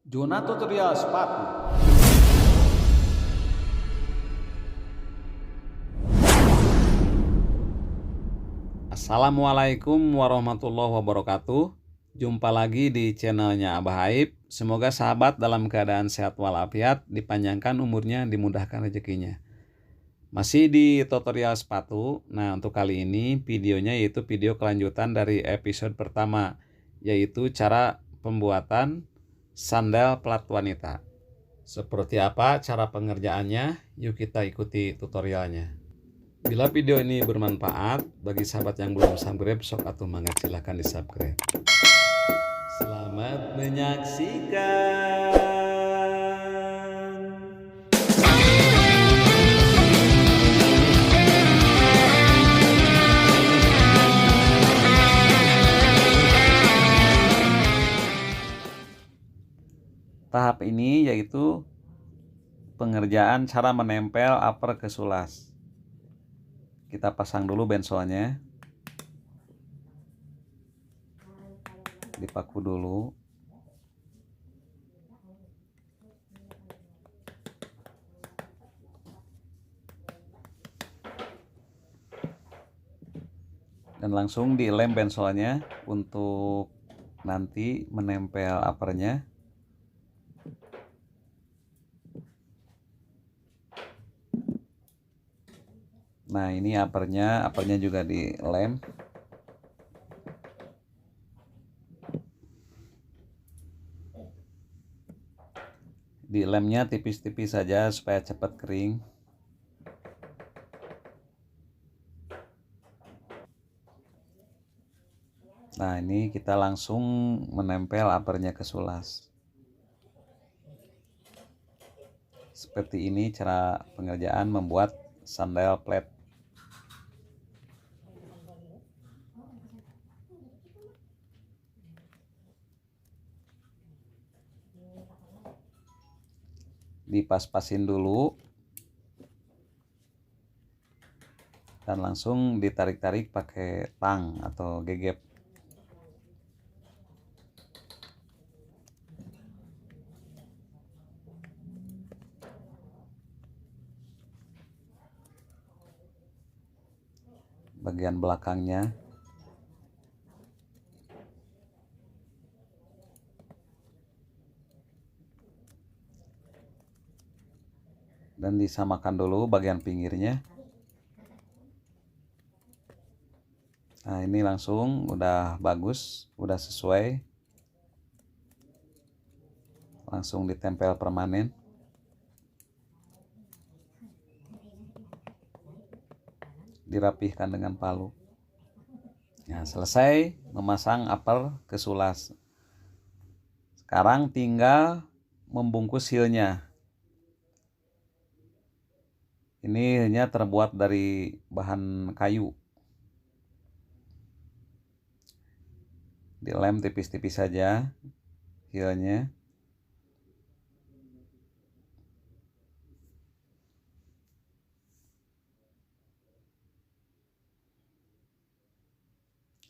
Zona tutorial sepatu. Assalamualaikum warahmatullahi wabarakatuh. Jumpa lagi di channelnya Abah Aib. Semoga sahabat dalam keadaan sehat walafiat, dipanjangkan umurnya, dimudahkan rezekinya. Masih di tutorial sepatu. Nah, untuk kali ini videonya yaitu video kelanjutan dari episode pertama, yaitu cara pembuatan sandal plat wanita. Seperti apa cara pengerjaannya? Yuk kita ikuti tutorialnya. Bila video ini bermanfaat bagi sahabat yang belum subscribe, sok atuh mangga silahkan di subscribe. Selamat menyaksikan. Tahap ini yaitu pengerjaan cara menempel upper ke sulas. Kita pasang dulu bensolnya. Dipaku dulu. Dan langsung dilem bensolnya untuk nanti menempel uppernya. Nah, ini uppernya juga dilem. Dilemnya tipis-tipis saja supaya cepat kering. Nah, ini kita langsung menempel uppernya ke sulas. Seperti ini cara pengerjaan membuat sandal plat. Dipas-pasin dulu dan langsung ditarik-tarik pakai tang atau gegep. Bagian belakangnya. Dan disamakan dulu bagian pinggirnya. Nah, ini langsung udah bagus, udah sesuai. Langsung ditempel permanen. Dirapihkan dengan palu. Nah, selesai memasang upper ke sulas. Sekarang tinggal membungkus heelnya. Ini hanya terbuat dari bahan kayu. Dilem tipis-tipis saja heelnya.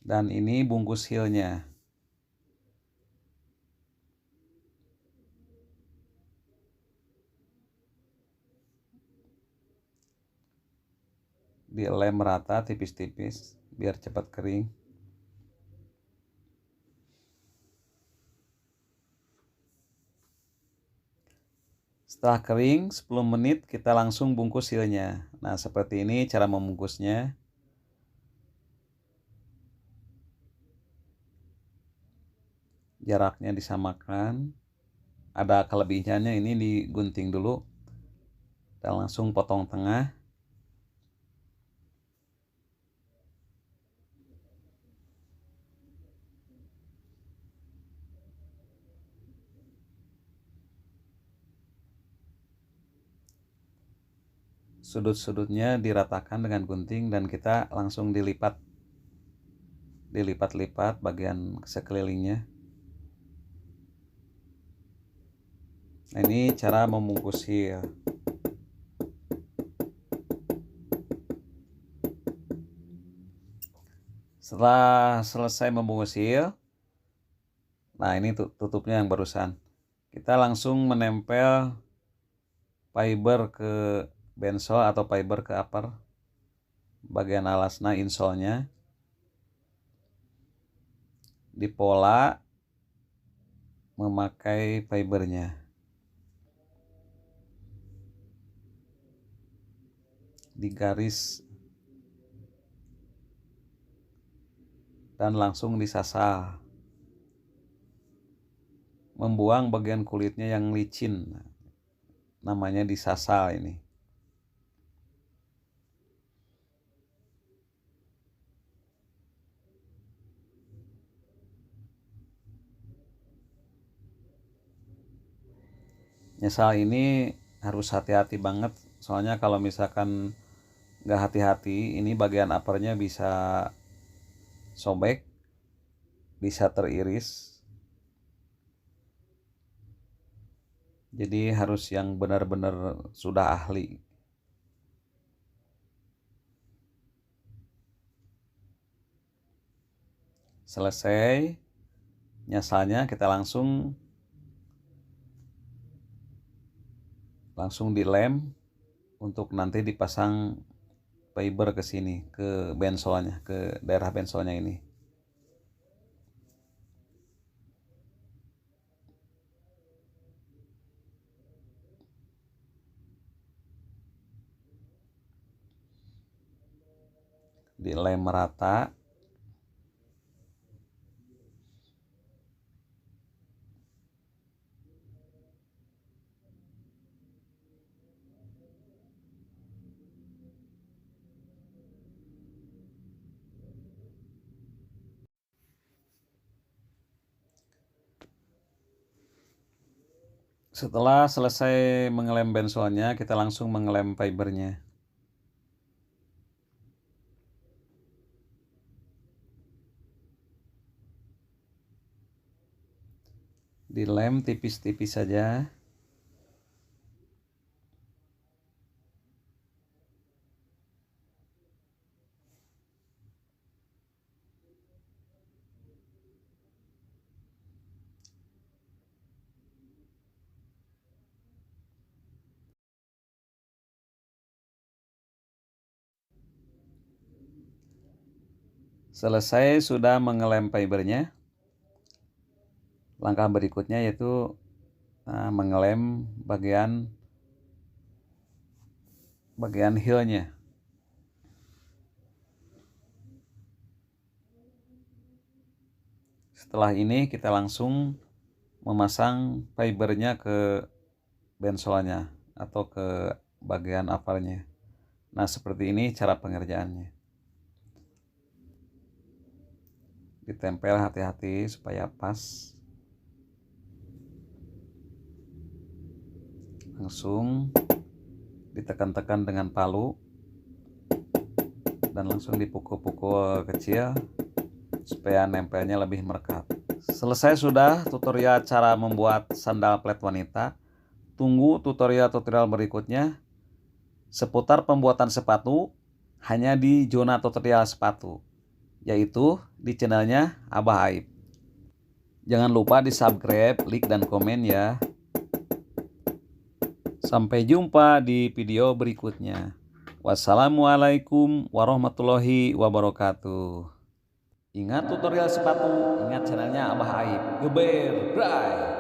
Dan ini bungkus heelnya. Dilem rata tipis-tipis biar cepat kering. Setelah kering 10 menit kita langsung bungkus heelnya. Nah, seperti ini cara membungkusnya. Jaraknya disamakan. Ada kelebihannya, ini digunting dulu dan langsung potong tengah. Sudut-sudutnya diratakan dengan gunting dan kita langsung dilipat-lipat bagian sekelilingnya. Nah, ini cara membungkus heel. Setelah selesai membungkus heel, nah ini tutupnya yang barusan. Kita langsung menempel fiber ke bensol atau fiber ke upper bagian alasnya insolnya di pola memakai fibernya. Di garis dan langsung disasar. Membuang bagian kulitnya yang licin. Namanya disasar ini. Nyesal ini harus hati-hati banget. Soalnya kalau misalkan nggak hati-hati, ini bagian uppernya bisa sobek, bisa teriris. Jadi harus yang benar-benar sudah ahli. Selesai nyasalnya, kita langsung dilem untuk nanti dipasang fiber ke sini, ke bensolnya, ke daerah bensolnya ini. Dilem merata. Setelah selesai mengelem bensolnya, kita langsung mengelem fibernya. Dilem tipis-tipis saja. Selesai sudah mengelem fibernya, langkah berikutnya yaitu mengelem bagian heelnya. Setelah ini kita langsung memasang fibernya ke bensolnya atau ke bagian uppernya. Nah, seperti ini cara pengerjaannya. Ditempel hati-hati supaya pas. Langsung ditekan-tekan dengan palu dan langsung dipukul-pukul kecil supaya nempelnya lebih merekat. Selesai sudah tutorial cara membuat sandal plat wanita. Tunggu tutorial-tutorial berikutnya seputar pembuatan sepatu hanya di zona tutorial sepatu, yaitu di channelnya Abah Aib. Jangan lupa di subscribe, like, dan komen ya. Sampai jumpa di video berikutnya. Wassalamualaikum warahmatullahi wabarakatuh. Ingat tutorial sepatu, ingat channelnya Abah Aib. Geber, bray!